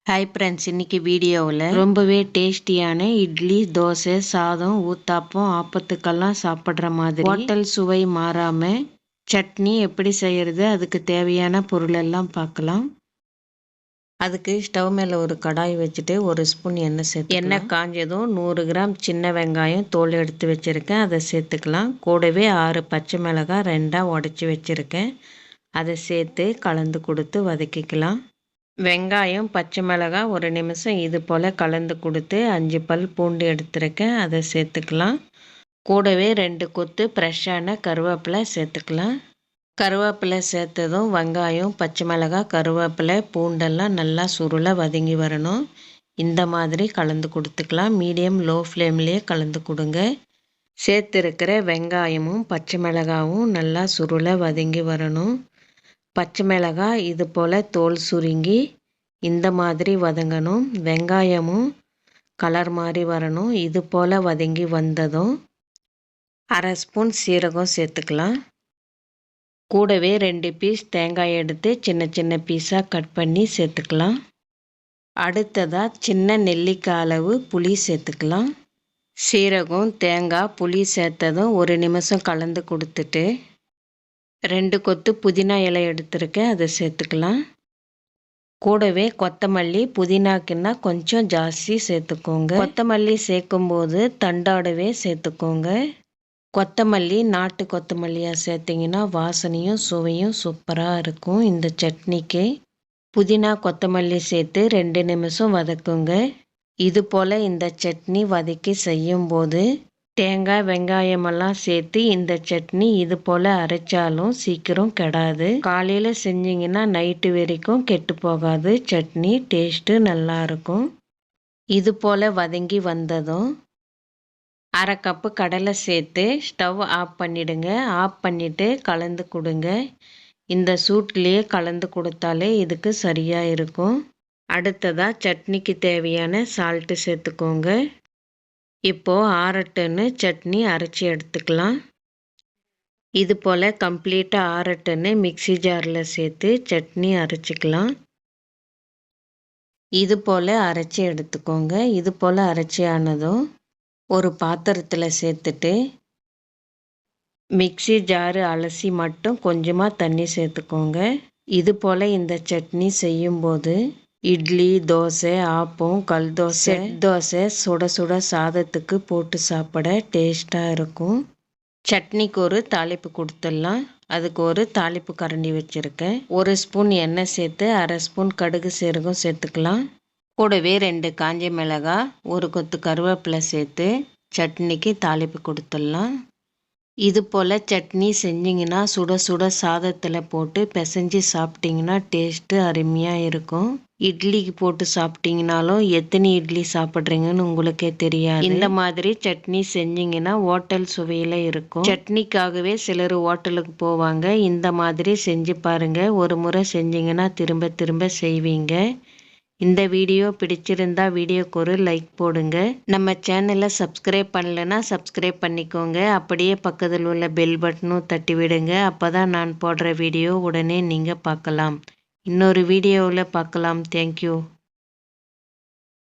Hi friends, இன்னைக்கு வீடியோவில் ரொம்பவே டேஸ்டியான இட்லி, தோசை, சாதம், ஊத்தாப்பம், ஆப்பத்துக்கெல்லாம் சாப்பிட்ற மாதிரி ஹோட்டல் சுவை மாறாமல் சட்னி எப்படி செய்கிறது, அதுக்கு தேவையான பொருளெல்லாம் பார்க்கலாம். அதுக்கு ஸ்டவ் மேலே ஒரு கடாய் வச்சுட்டு ஒரு ஸ்பூன் எண்ணெய் சேர்த்து எண்ணெய் காஞ்சதும் 100 கிராம் சின்ன வெங்காயம் தோல் எடுத்து வச்சுருக்கேன், அதை சேர்த்துக்கலாம். கூடவே 6 பச்சை மிளகாய் 2ஆக உடச்சி வச்சுருக்கேன், அதை சேர்த்து கலந்து கொடுத்து வதக்கிக்கலாம். வெங்காயம் பச்சை மிளகாய் ஒரு நிமிஷம் இது போல் கலந்து கொடுத்து 5 பல் பூண்டு எடுத்துருக்கேன், அதை சேர்த்துக்கலாம். கூடவே 2 கொத்து ஃப்ரெஷ்ஷான கருவேப்பிலை சேர்த்துக்கலாம். கருவேப்பிலை சேர்த்ததும் வெங்காயம் பச்சை மிளகாய் கருவேப்பிலை பூண்டெல்லாம் நல்லா சுருள வதங்கி வரணும். இந்த மாதிரி கலந்து கொடுத்துக்கலாம். மீடியம் லோ ஃப்ளேம்லேயே கலந்து கொடுங்க. சேர்த்துருக்கிற வெங்காயமும் பச்சை மிளகாயும் நல்லா சுருள வதங்கி வரணும். பச்சை மிளகாய் இது போல் தோல் சுருங்கி இந்த மாதிரி வதங்கணும். வெங்காயமும் கலர் மாதிரி வரணும். இது போல் வதங்கி வந்ததும் 1/2 ஸ்பூன் சீரகம் சேர்த்துக்கலாம். கூடவே 2 பீஸ் தேங்காய் எடுத்து சின்ன சின்ன பீஸாக கட் பண்ணி சேர்த்துக்கலாம். அடுத்ததாக சின்ன நெல்லிக்காய் அளவு புளி சேர்த்துக்கலாம். சீரகம் தேங்காய் புளி சேர்த்ததும் ஒரு நிமிஷம் கலந்து கொடுத்துட்டு 2 கொத்து புதினா இலை எடுத்துருக்கேன், அதை சேர்த்துக்கலாம். கூடவே கொத்தமல்லி, புதினாக்குன்னா கொஞ்சம் ஜாஸ்தி சேர்த்துக்கோங்க. கொத்தமல்லி சேர்க்கும்போது தண்டாடவே சேர்த்துக்கோங்க. கொத்தமல்லி நாட்டு கொத்தமல்லியாக சேர்த்திங்கன்னா வாசனையும் சுவையும் சூப்பராக இருக்கும் இந்த சட்னிக்கு. புதினா கொத்தமல்லி சேர்த்து 2 நிமிஷம் வதக்குங்க. இது போல் இந்த சட்னி வதக்கி செய்யும்போது தேங்காய் வெங்காயமெல்லாம் சேர்த்து இந்த சட்னி இது போல் அரைச்சாலும் சீக்கிரம் கெடாது. காலையில் செஞ்சிங்கன்னா நைட்டு வரைக்கும் கெட்டு போகாது. சட்னி டேஸ்ட்டு நல்லாயிருக்கும். இது போல் வதங்கி வந்ததும் 1/2 கப்பு கடலை சேர்த்து ஸ்டவ் ஆஃப் பண்ணிவிடுங்க. ஆஃப் பண்ணிவிட்டு கலந்து கொடுங்க. இந்த சூட்லேயே கலந்து கொடுத்தாலே இதுக்கு சரியாக இருக்கும். அடுத்ததாக சட்னிக்கு தேவையான சால்ட்டு சேர்த்துக்கோங்க. இப்போது ஆறட்டுன்னு சட்னி அரைச்சி எடுத்துக்கலாம். இது போல் கம்ப்ளீட்டாக ஆறட்டுன்னு மிக்ஸி ஜாரில் சேர்த்து சட்னி அரைச்சிக்கலாம். இது போல் அரைச்சி எடுத்துக்கோங்க. இது போல் அரைச்சி ஆனதும் ஒரு பாத்திரத்தில் சேர்த்துட்டு மிக்ஸி ஜாரு அலசி மட்டும் கொஞ்சமாக தண்ணி சேர்த்துக்கோங்க. இது போல் இந்த சட்னி செய்யும்போது இட்லி, தோசை, ஆப்பம், கல் தோசை, தோசை சுட சுட சாதத்துக்கு போட்டு சாப்பிட டேஸ்ட்டாக இருக்கும். சட்னிக்கு ஒரு தாளிப்பு கொடுத்துடலாம். அதுக்கு ஒரு தாளிப்பு கரண்டி வச்சுருக்கேன். 1 ஸ்பூன் எண்ணெய் சேர்த்து 1/2 ஸ்பூன் கடுகு சீரகம் சேர்த்துக்கலாம். கூடவே 2 காஞ்ச மிளகாய் 1 கொத்து கருவேப்பிலை சேர்த்து சட்னிக்கு தாளிப்பு கொடுத்துடலாம். இது போல் சட்னி செஞ்சிங்கன்னா சுட சுட சாதத்தில் போட்டு பிசைஞ்சு சாப்பிட்டிங்கன்னா டேஸ்ட்டு அருமையாக இருக்கும். இட்லிக்கு போட்டு சாப்பிட்டிங்கனாலும் எத்தனை இட்லி சாப்பிட்றீங்கன்னு உங்களுக்கே தெரியாது. இந்த மாதிரி சட்னி செஞ்சிங்கன்னா ஹோட்டல் சுவையில் இருக்கும். சட்னிக்காகவே சிலர் ஹோட்டலுக்கு போவாங்க. இந்த மாதிரி செஞ்சு பாருங்கள். ஒரு முறை செஞ்சிங்கன்னா திரும்ப திரும்ப செய்வீங்க. இந்த வீடியோ பிடிச்சிருந்தா வீடியோக்கு ஒரு லைக் போடுங்க. நம்ம சேனலை சப்ஸ்கிரைப் பண்ணலைன்னா சப்ஸ்கிரைப் பண்ணிக்கோங்க. அப்படியே பக்கத்தில் உள்ள பெல் பட்டனும் தட்டி விடுங்க. அப்போ தான் நான் போடுற வீடியோ உடனே நீங்கள் பார்க்கலாம். இன்னொரு வீடியோவில் பார்க்கலாம். தேங்க்யூ.